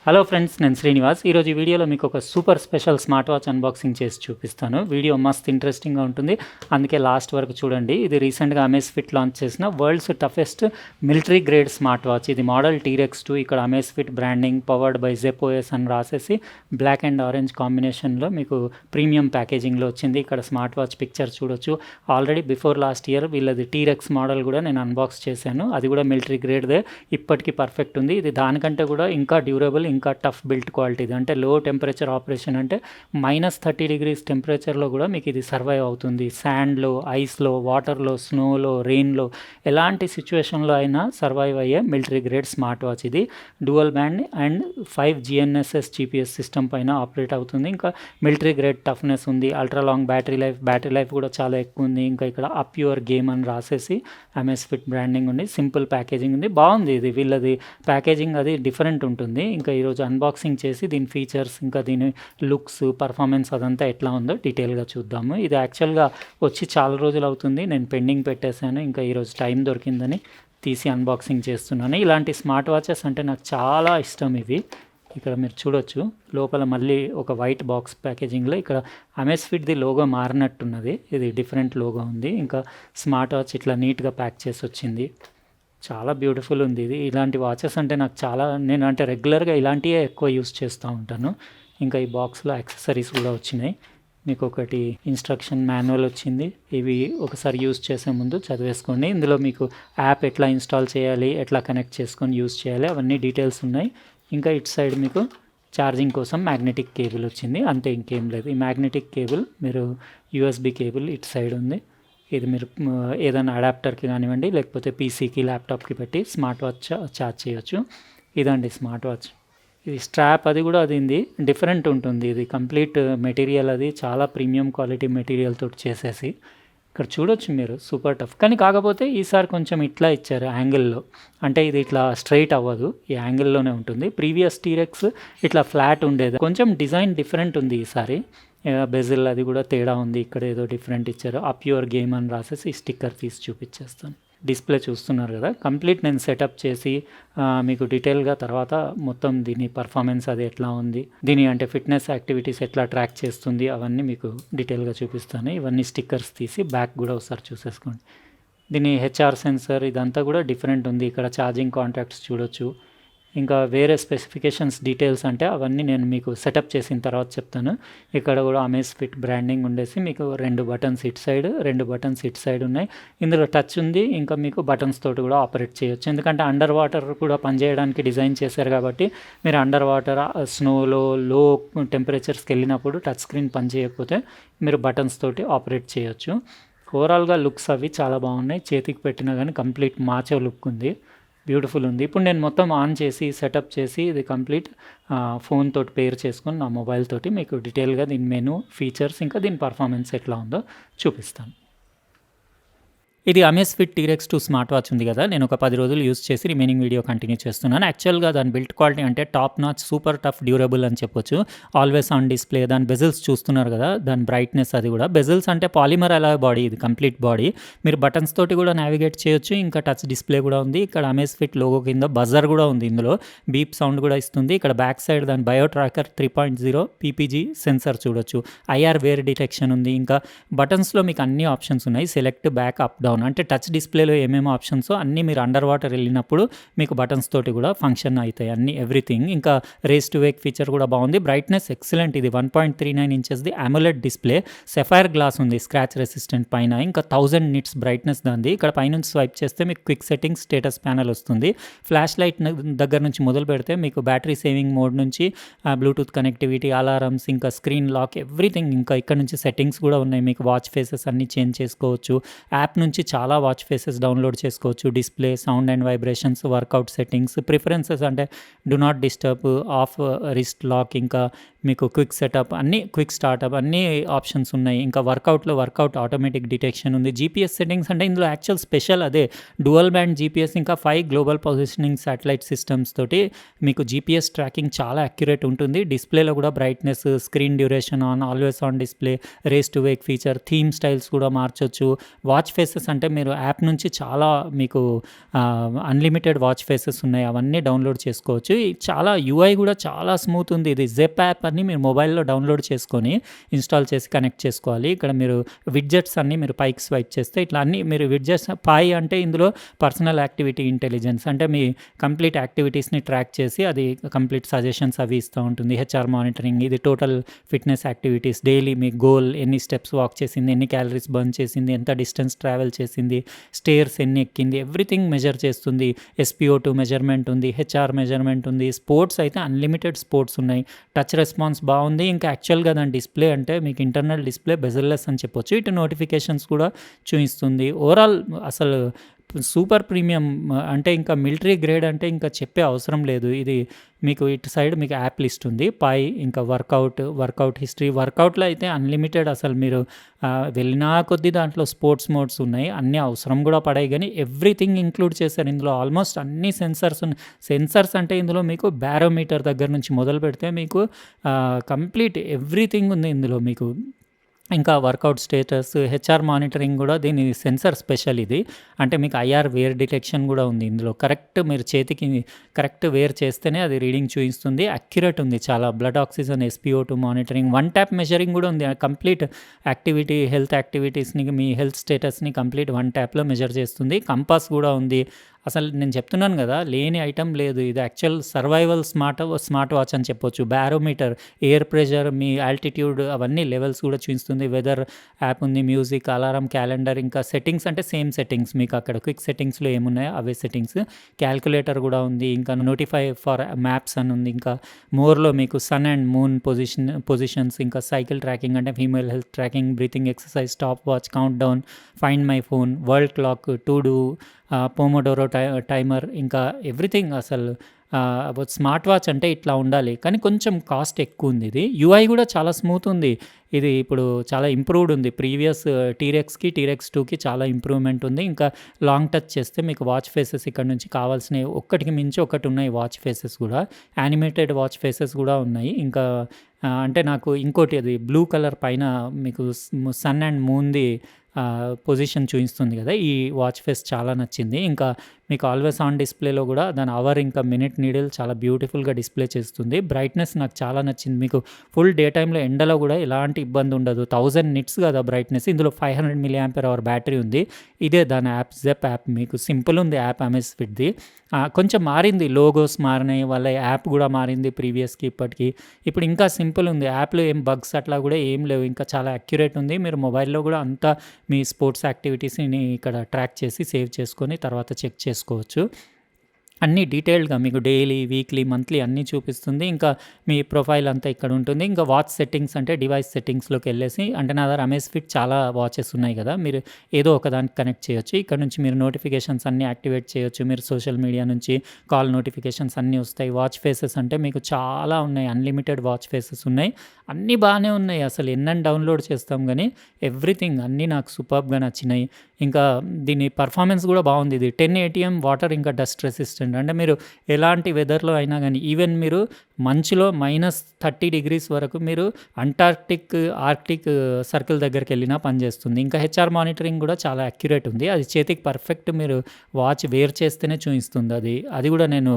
Hello friends, నేను శ్రీనివాస్. ఈరోజు ఈ వీడియోలో మీకు ఒక super special smart watch unboxing చేసి చూపిస్తాను. వీడియో మస్త్ ఇంట్రెస్టింగ్గా ఉంటుంది, అందుకే లాస్ట్ వరకు చూడండి. ఇది రీసెంట్గా అమెజ్ఫిట్ లాంచ్ చేసిన world's toughest military grade smart watch. ఇది మోడల్ T-Rex2. ఇక్కడ అమెజ్ఫిట్ బ్రాండింగ్, పవర్డ్ బై ZepOS అని రాసేసి బ్లాక్ అండ్ ఆరెంజ్ కాంబినేషన్లో మీకు ప్రీమియం ప్యాకేజింగ్లో వచ్చింది. ఇక్కడ స్మార్ట్ వాచ్ పిక్చర్ చూడొచ్చు. ఆల్రెడీ బిఫోర్ లాస్ట్ ఇయర్ వీళ్ళది T-Rex మోడల్ కూడా నేను అన్బాక్స్ చేశాను. అది కూడా మిలిటరీ గ్రేడ్దే, ఇప్పటికీ పర్ఫెక్ట్ ఉంది. ఇది దానికంటే కూడా ఇంకా డ్యూరబుల్, ఇంకా టఫ్ బిల్ట్ క్వాలిటీ. అంటే లో టెంపరేచర్ ఆపరేషన్, అంటే -30 degrees టెంపరేచర్లో కూడా మీకు ఇది సర్వైవ్ అవుతుంది. శాండ్లో, ఐస్లో, వాటర్లో, స్నోలో, రెయిన్లో, ఎలాంటి సిచ్యువేషన్లో అయినా సర్వైవ్ అయ్యే మిలిటరీ గ్రేడ్ స్మార్ట్ వాచ్. ఇది dual band and 5 GNSS GPS system పైన ఆపరేట్ అవుతుంది. ఇంకా మిలిటరీ గ్రేడ్ టఫ్నెస్ ఉంది, అల్ట్రా లాంగ్ బ్యాటరీ లైఫ్ కూడా చాలా ఎక్కువ ఉంది. ఇంకా ఇక్కడ అప్ యువర్ గేమ్ అని రాసేసి అమెజ్ఫిట్ బ్రాండింగ్ ఉంది. సింపుల్ ప్యాకేజింగ్ ఉంది, బాగుంది. ఇది వీళ్ళది ప్యాకేజింగ్ అది డిఫరెంట్ ఉంటుంది. ఇంకా ఈరోజు అన్బాక్సింగ్ చేసి దీని ఫీచర్స్, ఇంకా దీని లుక్స్, పర్ఫార్మెన్స్ అదంతా ఎట్లా ఉందో డీటెయిల్గా చూద్దాము. ఇది యాక్చువల్గా వచ్చి చాలా రోజులు అవుతుంది, నేను పెండింగ్ పెట్టేశాను. ఇంకా ఈరోజు టైం దొరికిందని తీసి అన్బాక్సింగ్ చేస్తున్నాను. ఇలాంటి స్మార్ట్ వాచెస్ అంటే నాకు చాలా ఇష్టం. ఇవి ఇక్కడ మీరు చూడొచ్చు, లోపల మళ్ళీ ఒక వైట్ బాక్స్ ప్యాకేజింగ్లో ఇక్కడ అమెజ్ఫిట్ది లోగో మారినట్టున్నది. ఇది డిఫరెంట్ లోగో ఉంది. ఇంకా స్మార్ట్ వాచ్ ఇట్లా నీట్గా ప్యాక్ చేసి వచ్చింది. చాలా బ్యూటిఫుల్ ఉంది ఇది. ఇలాంటి వాచెస్ అంటే నాకు చాలా, నేను అంటే రెగ్యులర్గా ఇలాంటివే ఎక్కువ యూస్ చేస్తూ ఉంటాను. ఇంకా ఈ బాక్స్లో యాక్సెసరీస్ కూడా వచ్చినాయి. మీకు ఒకటి ఇన్స్ట్రక్షన్ మాన్యువల్ వచ్చింది. ఇవి ఒకసారి యూస్ చేసే ముందు చదివేసుకోండి. ఇందులో మీకు యాప్ ఎట్లా ఇన్స్టాల్ చేయాలి, ఎట్లా కనెక్ట్ చేసుకొని యూస్ చేయాలి, అవన్నీ డీటెయిల్స్ ఉన్నాయి. ఇంకా ఇటు సైడ్ మీకు ఛార్జింగ్ కోసం మ్యాగ్నెటిక్ కేబుల్ వచ్చింది, అంతే, ఇంకేం లేదు. ఈ మ్యాగ్నెటిక్ కేబుల్ మీరు USB కేబుల్ ఇటు సైడ్ ఉంది. ఇది మీరు ఏదైనా అడాప్టర్కి కానివ్వండి, లేకపోతే PCకి, ల్యాప్టాప్కి పెట్టి స్మార్ట్ వాచ్ ఛార్జ్ చేయొచ్చు. ఇదండి స్మార్ట్ వాచ్. ఇది స్ట్రాప్ అది కూడా అది డిఫరెంట్ ఉంటుంది. ఇది కంప్లీట్ మెటీరియల్ అది చాలా ప్రీమియం క్వాలిటీ మెటీరియల్ తోటి చేసేసి ఇక్కడ చూడొచ్చు మీరు, సూపర్ టఫ్. కానీ కాకపోతే ఈసారి కొంచెం ఇట్లా ఇచ్చారు యాంగిల్లో, అంటే ఇది ఇట్లా స్ట్రైట్ అవ్వదు, ఈ యాంగిల్లోనే ఉంటుంది. ప్రీవియస్ T-Rex ఇట్లా ఫ్లాట్ ఉండేది. కొంచెం డిజైన్ డిఫరెంట్ ఉంది ఈసారి. బెజిల్ అది కూడా తేడా ఉంది. ఇక్కడ ఏదో డిఫరెంట్ ఇచ్చారు. అప్ యువర్ గేమ్ అని రాసేసి స్టిక్కర్ తీసి చూపించేస్తాను. డిస్ప్లే చూస్తున్నారు కదా, కంప్లీట్ నేను సెటప్ చేసి మీకు డీటెయిల్గా తర్వాత మొత్తం దీని పర్ఫార్మెన్స్ అది ఎట్లా ఉంది, దీని అంటే ఫిట్నెస్ యాక్టివిటీస్ ఎట్లా ట్రాక్ చేస్తుంది, అవన్నీ మీకు డీటెయిల్గా చూపిస్తాను. ఇవన్నీ స్టిక్కర్స్ తీసి బ్యాక్ కూడా ఒకసారి చూసేసుకోండి. దీని HR సెన్సర్ ఇదంతా కూడా డిఫరెంట్ ఉంది. ఇక్కడ ఛార్జింగ్ కాంటాక్ట్స్ చూడొచ్చు. ఇంకా వేరే స్పెసిఫికేషన్స్ డీటెయిల్స్ అంటే అవన్నీ నేను మీకు సెటప్ చేసిన తర్వాత చెప్తాను. ఇక్కడ కూడా అమెజ్ఫిట్ బ్రాండింగ్ ఉండేసి మీకు 2 బటన్స్ ఇటు సైడ్, 2 బటన్స్ ఇటు సైడ్ ఉన్నాయి. ఇందులో టచ్ ఉంది. ఇంకా మీకు బటన్స్ తోటి కూడా ఆపరేట్ చేయొచ్చు, ఎందుకంటే అండర్ వాటర్ కూడా పనిచేయడానికి డిజైన్ చేశారు కాబట్టి మీరు అండర్ వాటర్, స్నోలో, లో టెంపరేచర్స్కి వెళ్ళినప్పుడు టచ్ స్క్రీన్ పనిచేయకపోతే మీరు బటన్స్ తోటి ఆపరేట్ చేయొచ్చు. ఓవరాల్గా లుక్స్ అవి చాలా బాగున్నాయి. చేతికి పెట్టినా కానీ కంప్లీట్ మాచో లుక్ ఉంది, బ్యూటిఫుల్ ఉంది. ఇప్పుడు నేను మొత్తం ఆన్ చేసి సెటప్ చేసి ఇది కంప్లీట్ ఫోన్ తోటి పేర్ చేసుకొని నా మొబైల్ తోటి మీకు డీటెయిల్గా దీని మెనూ, ఫీచర్స్, ఇంకా దీని పర్ఫార్మెన్స్ ఎట్లా ఉందో చూపిస్తాను. ఇది అమెజ్ఫిట్ T-Rex2 స్మార్ట్ వాచ్ ఉంది కదా, నేను ఒక 10 రోజులు యూస్ చేసి రిమైనింగ్ వీడియో కంటిన్యూ చేస్తున్నాను. యాక్చువల్గా దాని బిల్ట్ క్వాలిటీ అంటే top notch, super tough, durable అని చెప్పొచ్చు. Always on display. దాని బెజిల్స్ చూస్తున్నారు కదా, దాని బ్రైట్నెస్ అది కూడా. బెజిల్స్ అంటే పాలిమర్ అలాయ్ బాడీ, ఇది కంప్లీట్ బాడీ. మీరు బటన్స్ తోటి కూడా నావిగేట్ చేయొచ్చు. ఇంకా టచ్ డిస్ప్లే కూడా ఉంది. ఇక్కడ అమెజ్ఫిట్ లోగో కింద బజర్ కూడా ఉంది. ఇందులో బీప్ సౌండ్ కూడా ఇస్తుంది. ఇక్కడ బ్యాక్ సైడ్ దాని బయో ట్రాకర్ 3.0 PPG సెన్సర్ చూడొచ్చు. IR వేర్ డిటెక్షన్ ఉంది. ఇంకా బటన్స్లో మీకు అన్ని ఆప్షన్స్ ఉన్నాయి. సెలెక్ట్, బ్యాక్, అప్, డౌన్, అంటే టచ్ డిస్ప్లేలో ఏమేమో ఆప్షన్స్ అన్నీ మీరు అండర్ వాటర్ వెళ్ళినప్పుడు మీకు బటన్స్ తోటి కూడా ఫంక్షన్ అవుతాయి, అన్ని ఎవ్రీథింగ్. ఇంకా రేస్ టు వేక్ ఫీచర్ కూడా బాగుంది. Brightness excellent. ఇది 1.39 ఇంచెస్ది AMOLED డిస్ప్లే. సెఫైర్ గ్లాస్ ఉంది, స్క్రాచ్ రెసిస్టెంట్ పైన. ఇంకా 1000 నిట్స్ బ్రైట్నెస్ దాంది. ఇక్కడ పైనుంచి స్వైప్ చేస్తే మీకు క్విక్ సెట్టింగ్స్, స్టేటస్ ప్యానల్ వస్తుంది. ఫ్లాష్ లైట్ దగ్గర నుంచి మొదలు పెడితే మీకు బ్యాటరీ సేవింగ్ మోడ్ నుంచి బ్లూటూత్ కనెక్టివిటీ, అలారమ్స్, ఇంకా స్క్రీన్ లాక్, ఎవ్రీథింగ్. ఇంకా ఇక్కడ నుంచి సెట్టింగ్స్ కూడా ఉన్నాయి. మీకు వాచ్ ఫేసెస్ అన్నీ చేంజ్ చేసుకోవచ్చు. యాప్ నుంచి చాలా వాచ్ ఫేసెస్ డౌన్లోడ్ చేసుకోవచ్చు. Display, sound and vibrations, workout settings, preferences అంటే do not disturb, off wrist lock, ఇంకా మీకు క్విక్ సెటప్, అన్నీ క్విక్ స్టార్ట్అప్, అన్నీ ఆప్షన్స్ ఉన్నాయి. ఇంకా వర్కౌట్లో వర్కౌట్ ఆటోమేటిక్ డిటెక్షన్ ఉంది. GPS సెట్టింగ్స్ అంటే ఇందులో యాక్చువల్ స్పెషల్ అదే డ్యువల్ బ్యాండ్ GPS, ఇంకా 5 గ్లోబల్ పొజిషనింగ్ శాటిలైట్ సిస్టమ్స్ తోటి మీకు GPS ట్రాకింగ్ చాలా అక్యురేట్ ఉంటుంది. డిస్ప్లేలో కూడా brightness, screen duration on, always on display, raise to wake feature, theme styles కూడా మార్చొచ్చు. వాచ్ ఫేసెస్ అంటే మీరు యాప్ నుంచి చాలా మీకు అన్లిమిటెడ్ వాచ్ ఫేసెస్ ఉన్నాయి, అవన్నీ డౌన్లోడ్ చేసుకోవచ్చు. చాలా యూఐ కూడా చాలా స్మూత్ ఉంది. ఇది జెప్ యాప్ అని మీరు మొబైల్లో డౌన్లోడ్ చేసుకొని ఇన్స్టాల్ చేసి కనెక్ట్ చేసుకోవాలి. ఇక్కడ మీరు విడ్జెట్స్ అన్నీ మీరు పైకి స్వైప్ చేస్తే ఇట్లా అన్నీ మీరు విడ్జెట్స్ పై అంటే ఇందులో పర్సనల్ యాక్టివిటీ ఇంటెలిజెన్స్ అంటే మీ కంప్లీట్ యాక్టివిటీస్ని ట్రాక్ చేసి అది కంప్లీట్ సజెషన్స్ అవి ఇస్తూ ఉంటుంది. హెచ్ఆర్ మానిటరింగ్, ఇది టోటల్ ఫిట్నెస్ యాక్టివిటీస్, డైలీ మీ గోల్, ఎన్ని స్టెప్స్ వాక్ చేసింది, ఎన్ని క్యాలరీస్ బర్న్ చేసింది, ఎంత డిస్టెన్స్ ట్రావెల్ చేసింది, స్టేర్స్ ఎన్ని ఎక్కింది, ఎవ్రీథింగ్ మెజర్ చేస్తుంది. SpO2 మెజర్మెంట్ ఉంది, హెచ్ఆర్ మెజర్మెంట్ ఉంది. స్పోర్ట్స్ అయితే అన్లిమిటెడ్ స్పోర్ట్స్ ఉన్నాయి. టచ్ రెస్పాన్స్ బాగుంది. ఇంకా యాక్చువల్గా దాని డిస్ప్లే అంటే మీకు ఇంటర్నల్ డిస్ప్లే బెజల్లెస్ అని చెప్పొచ్చు. ఇటు నోటిఫికేషన్స్ కూడా చూపిస్తుంది. ఓవరాల్ అసలు సూపర్ ప్రీమియం అంటే ఇంకా మిలిటరీ గ్రేడ్ అంటే ఇంకా చెప్పే అవసరం లేదు. ఇది మీకు ఇటు సైడ్ మీకు యాప్ లిస్ట్ ఉంది, పై ఇంకా వర్కౌట్ హిస్టరీ. వర్కౌట్లో అయితే అన్లిమిటెడ్, అసలు మీరు వెళ్ళినా కొద్దీ దాంట్లో స్పోర్ట్స్ మోడ్స్ ఉన్నాయి, అన్నీ అవసరం కూడా పడాయి. కానీ ఎవ్రీథింగ్ ఇంక్లూడ్ చేశారు ఇందులో. ఆల్మోస్ట్ అన్ని సెన్సర్స్ అంటే ఇందులో మీకు బ్యారోమీటర్ దగ్గర నుంచి మొదలు పెడితే మీకు కంప్లీట్ ఎవ్రీథింగ్ ఉంది ఇందులో మీకు. ఇంకా వర్కౌట్ స్టేటస్, హెచ్ఆర్ మానిటరింగ్ కూడా దీని సెన్సర్ స్పెషల్ ఇది. అంటే మీకు ఐఆర్ వేర్ డిటెక్షన్ కూడా ఉంది ఇందులో. కరెక్ట్ మీరు చేతికి కరెక్ట్ వేర్ చేస్తేనే అది రీడింగ్ చూపిస్తుంది. అక్యురేట్ ఉంది చాలా. Blood oxygen, SpO2 monitoring, one tap measuring కూడా ఉంది. కంప్లీట్ యాక్టివిటీ, హెల్త్ యాక్టివిటీస్ని, మీ హెల్త్ స్టేటస్ని కంప్లీట్ వన్ ట్యాప్లో మెజర్ చేస్తుంది. కంపాస్ కూడా ఉంది. అసలు నేను చెప్తున్నాను కదా, లేని ఐటమ్ లేదు. ఇది యాక్చువల్ సర్వైవల్ స్మార్ట్ వాచ్ అని చెప్పొచ్చు. బ్యారోమీటర్, ఎయిర్ ప్రెషర్, మీ ఆల్టిట్యూడ్ అవన్నీ లెవెల్స్ కూడా చూపిస్తుంది. వెదర్ యాప్ ఉంది, మ్యూజిక్, అలారం, క్యాలెండర్, ఇంకా సెట్టింగ్స్ అంటే సేమ్ సెట్టింగ్స్ మీకు అక్కడ క్విక్ సెట్టింగ్స్లో ఏమున్నాయో అవే సెట్టింగ్స్. క్యాల్కులేటర్ కూడా ఉంది. ఇంకా నోటిఫై ఫర్ మ్యాప్స్ అని ఉంది. ఇంకా మోర్లో మీకు సన్ అండ్ మూన్ పొజిషన్స్, ఇంకా సైకిల్ ట్రాకింగ్ అంటే female health tracking, breathing exercise, stop watch, count down, find my phone, world clock, to do, pomodoro timer, ఇంకా ఎవ్రీథింగ్. అసలు స్మార్ట్ వాచ్ అంటే ఇట్లా ఉండాలి. కానీ కొంచెం కాస్ట్ ఎక్కువ ఉంది. ఇది యూఐ కూడా చాలా స్మూత్ ఉంది. ఇది ఇప్పుడు చాలా ఇంప్రూవ్డ్ ఉంది. ప్రీవియస్ T-Rex2కి T-Rex2కి చాలా ఇంప్రూవ్మెంట్ ఉంది. ఇంకా లాంగ్ టచ్ చేస్తే మీకు వాచ్ ఫేసెస్ ఇక్కడ నుంచి కావాల్సినవి ఒక్కటికి మించి ఒకటి ఉన్నాయి. వాచ్ ఫేసెస్ కూడా యానిమేటెడ్ వాచ్ ఫేసెస్ కూడా ఉన్నాయి. ఇంకా అంటే నాకు ఇంకోటి అది బ్లూ కలర్ పైన మీకు సన్ అండ్ మూన్ది పొజిషన్ చూపిస్తుంది కదా, ఈ వాచ్ ఫేస్ చాలా నచ్చింది. ఇంకా మీకు ఆల్వేస్ ఆన్ డిస్ప్లేలో కూడా దాని అవర్ ఇంకా మినిట్ నీడిల్ చాలా బ్యూటిఫుల్గా డిస్ప్లే చేస్తుంది. బ్రైట్నెస్ నాకు చాలా నచ్చింది. మీకు ఫుల్ డే టైంలో ఎండలో కూడా ఎలాంటి ఇబ్బంది ఉండదు. 1000 నిట్స్ కదా బ్రైట్నెస్. ఇందులో 500 mAh బ్యాటరీ ఉంది. ఇదే దాని యాప్, జెప్ యాప్. మీకు సింపుల్ ఉంది యాప్ అమెజ్ఫిట్ది. కొంచెం మారింది, లోగోస్ మారినాయి, వాళ్ళ యాప్ కూడా మారింది ప్రీవియస్కి ఇప్పటికి. ఇప్పుడు ఇంకా సింపుల్ ఉంది. యాప్లో ఏం బగ్స్ అట్లా కూడా ఏం లేవు. ఇంకా చాలా అక్యురేట్ ఉంది. మీరు మొబైల్లో కూడా అంతా మీ స్పోర్ట్స్ యాక్టివిటీస్ని ఇక్కడ ట్రాక్ చేసి సేవ్ చేసుకొని తర్వాత చెక్ చేసుకోవచ్చు. అన్నీ డీటెయిల్డ్గా మీకు డైలీ, వీక్లీ, మంత్లీ అన్నీ చూపిస్తుంది. ఇంకా మీ ప్రొఫైల్ అంతా ఇక్కడ ఉంటుంది. ఇంకా వాచ్ సెట్టింగ్స్ అంటే డివైస్ సెట్టింగ్స్లోకి వెళ్ళేసి, అంటే నా దగ్గర అమెజ్ఫిట్ చాలా వాచెస్ ఉన్నాయి కదా, మీరు ఏదో ఒకదానికి కనెక్ట్ చేయొచ్చు. ఇక్కడ నుంచి మీరు నోటిఫికేషన్స్ అన్నీ యాక్టివేట్ చేయొచ్చు. మీరు సోషల్ మీడియా నుంచి కాల్ నోటిఫికేషన్స్ అన్నీ వస్తాయి. వాచ్ ఫేసెస్ అంటే మీకు చాలా ఉన్నాయి, అన్లిమిటెడ్ వాచ్ ఫేసెస్ ఉన్నాయి. అన్నీ బాగానే ఉన్నాయి. అసలు ఎన్నని డౌన్లోడ్ చేస్తాం కానీ ఎవ్రీథింగ్ అన్నీ నాకు సూపర్గా నచ్చినాయి. ఇంకా దీని పర్ఫార్మెన్స్ కూడా బాగుంది. ఇది 10 ATM వాటర్, ఇంకా డస్ట్ రెసిస్టెంట్. అంటే మీరు ఎలాంటి వెదర్లో అయినా కానీ, ఈవెన్ మీరు మంచులో -30 degrees వరకు మీరు ఆర్క్టిక్ సర్కిల్ దగ్గరికి వెళ్ళినా పనిచేస్తుంది. ఇంకా హెచ్ఆర్ మానిటరింగ్ కూడా చాలా అక్యురేట్ ఉంది. అది చేతికి పర్ఫెక్ట్ మీరు వాచ్ వేర్ చేస్తేనే చూపిస్తుంది. అది కూడా నేను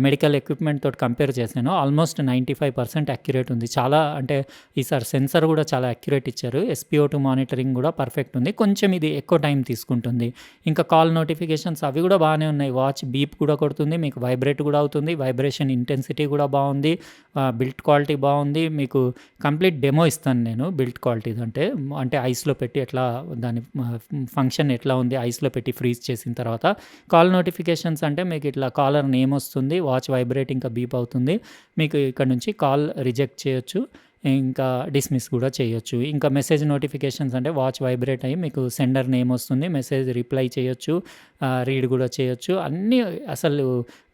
మెడికల్ ఎక్విప్మెంట్ తోటి కంపేర్ చేశాను. ఆల్మోస్ట్ 95% అక్యురేట్ ఉంది. చాలా అంటే ఈసారి సెన్సర్ కూడా చాలా అక్యురేట్ ఇచ్చారు. SpO2 మానిటరింగ్ కూడా పర్ఫెక్ట్ ఉంది. కొంచెం ఇది ఎక్కువ టైం తీసుకుంటుంది. ఇంకా కాల్ నోటిఫికేషన్స్ అవి కూడా బాగానే ఉన్నాయి. వాచ్ బీప్ కూడా కొడుతుంది, మీకు వైబ్రేట్ కూడా అవుతుంది. వైబ్రేషన్ ఇంటెన్సిటీ కూడా బాగుంది. బిల్ట్ క్వాలిటీ బాగుంది. మీకు కంప్లీట్ డెమో ఇస్తాను నేను బిల్ట్ క్వాలిటీ అంటే ఐస్లో పెట్టి ఎట్లా దాని ఫంక్షన్ ఎట్లా ఉంది ఐస్లో పెట్టి ఫ్రీజ్ చేసిన తర్వాత. కాల్ నోటిఫికేషన్స్ అంటే మీకు ఇట్లా కాలర్ నేమ్ వస్తుంది, వాచ్ వైబ్రేట్ ఇంకా బీప్ అవుతుంది. మీకు ఇక్కడ నుంచి కాల్ రిజెక్ట్ చేయొచ్చు, ఇంకా డిస్మిస్ కూడా చేయొచ్చు. ఇంకా మెసేజ్ నోటిఫికేషన్స్ అంటే వాచ్ వైబ్రేట్ అయ్యి మీకు సెండర్ నేమ్ వస్తుంది, మెసేజ్ రిప్లై చేయొచ్చు, రీడ్ కూడా చేయొచ్చు. అన్నీ అసలు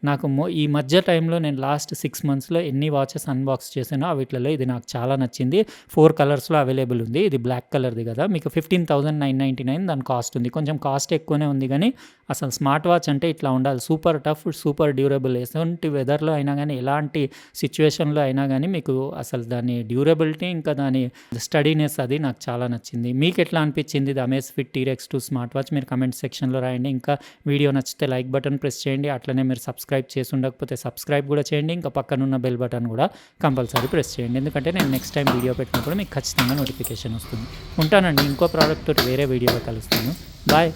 నాకు ఈ మధ్య టైంలో నేను లాస్ట్ 6 monthsలో ఎన్ని వాచెస్ అన్బాక్స్ చేశానో వీటిలో ఇది నాకు చాలా నచ్చింది. 4 కలర్స్లో అవైలబుల్ ఉంది. ఇది బ్లాక్ కలర్ది కదా, మీకు 15,999 దాని కాస్ట్ ఉంది. కొంచెం కాస్ట్ ఎక్కువనే ఉంది కానీ అసలు స్మార్ట్ వాచ్ అంటే ఇట్లా ఉండాలి. Super tough, super durable. ఎటువంటి వెదర్లో అయినా కానీ, ఎలాంటి సిచ్యువేషన్లో అయినా కానీ మీకు అసలు దాని డ్యూరబిలిటీ ఇంకా దాని స్టడీనెస్ అది నాకు చాలా నచ్చింది. మీకు ఎట్లా అనిపించింది ఇది అమేజ్ఫిట్ T-Rex2 స్మార్ట్ వాచ్? మీరు కమెంట్ సెక్షన్లో రాయండి. ఇంకా వీడియో నచ్చితే లైక్ బటన్ ప్రెస్ చేయండి. అట్లనే మీరు సబ్స్క్రైబ్ చేసి ఉండకపోతే సబ్స్క్రైబ్ కూడా చేయండి. ఇంకా పక్కనున్న బెల్ బటన్ కూడా కంపల్సరీ ప్రెస్ చేయండి, ఎందుకంటే నేను నెక్స్ట్ టైం వీడియో పెట్టినప్పుడు మీకు ఖచ్చితంగా నోటిఫికేషన్ వస్తుంది. ఉంటానండి, ఇంకో ప్రోడక్ట్ తోటి వేరే వీడియోలో కలుస్తాను. బాయ్.